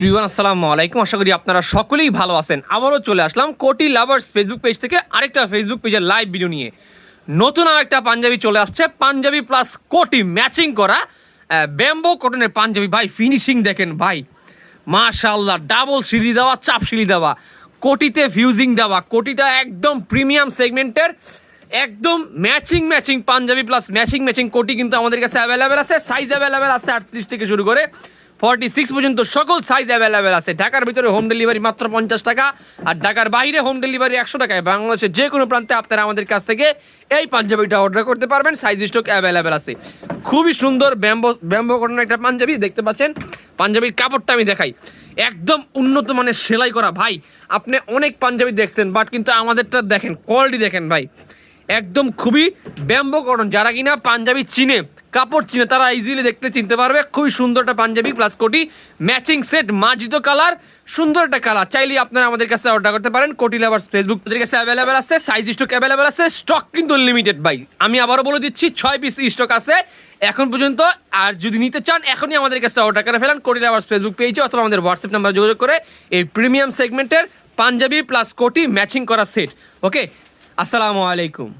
Everyone আসসালামু আলাইকুম। আশা করি আপনারা সকলেই ভালো আছেন। আবারও চলে আসলাম কোটি লাভার্স ফেসবুক পেজ থেকে আরেকটা ফেসবুক পেজের লাইভ ভিডিও নিয়ে। নতুন আরেকটা পাঞ্জাবি চলে আসছে, পাঞ্জাবি প্লাস কোটি ম্যাচিং করা ব্যাম্বো কটনের পাঞ্জাবি। ভাই ফিনিশিং দেখেন ভাই, মাশাআল্লাহ। ডাবল সিলি দেওয়া, চাপ সিলি দেওয়া, কোটিতে ফিউজিং দেওয়া, কোটিটা একদম প্রিমিয়াম সেগমেন্টের, একদম ম্যাচিং পাঞ্জাবি প্লাস ম্যাচিং কোটি কিন্তু আমাদের কাছে অ্যাভেলেবেল আছে। সাইজ অ্যাভেলেবেল আছে 38 থেকে শুরু করে 46 পর্যন্ত সকল সাইজ অ্যাভেলেবেল আছে। ঢাকার ভিতরে হোম ডেলিভারি মাত্র 50 টাকা, আর ঢাকার বাইরে হোম ডেলিভারি 100 টাকায়। বাংলাদেশের যে কোনো প্রান্তে আপনারা আমাদের কাছ থেকে এই পাঞ্জাবিটা অর্ডার করতে পারবেন। সাইজ স্টক অ্যাভেলেবেল আছে। খুবই সুন্দর ব্যাম্বো কটনের একটা পাঞ্জাবি দেখতে পাচ্ছেন। পাঞ্জাবির কাপড়টা আমি দেখাই, একদম উন্নত মানের সেলাই করা। ভাই আপনি অনেক পাঞ্জাবি দেখছেন, বাট কিন্তু আমাদেরটা দেখেন, কোয়ালিটি দেখেন ভাই, একদম খুবই ব্যাম্বো কটন। যারা কিনা পাঞ্জাবি চিনে, কাপড় চিনে, তারা ইজিলি দেখতে চিনতে পারবে। খুবই সুন্দর একটা পাঞ্জাবি প্লাস কোটি ম্যাচিং সেট, মার্জিত কালার, সুন্দর একটা কালার। চাইলে আপনারা আমাদের কাছে অর্ডার করতে পারেন। কোটি লাভার্স ফেসবুক আমাদের কাছে অ্যাভেলেবেল আছে। সাইজ স্টক অ্যাভেলেবেল আছে। স্টক কিন্তু লিমিটেড ভাই। আমি আবারও বলে দিচ্ছি, 6 পিস স্টক আছে এখন পর্যন্ত। আর যদি নিতে চান এখনই আমাদের কাছে অর্ডার করে ফেলেন কোটি লাভার্স ফেসবুক পেজে, অথবা আমাদের হোয়াটসঅ্যাপ নাম্বার যোগাযোগ করে এই প্রিমিয়াম সেগমেন্টের পাঞ্জাবি প্লাস কোটি ম্যাচিং করা সেট। ওকে, আসসালামু আলাইকুম।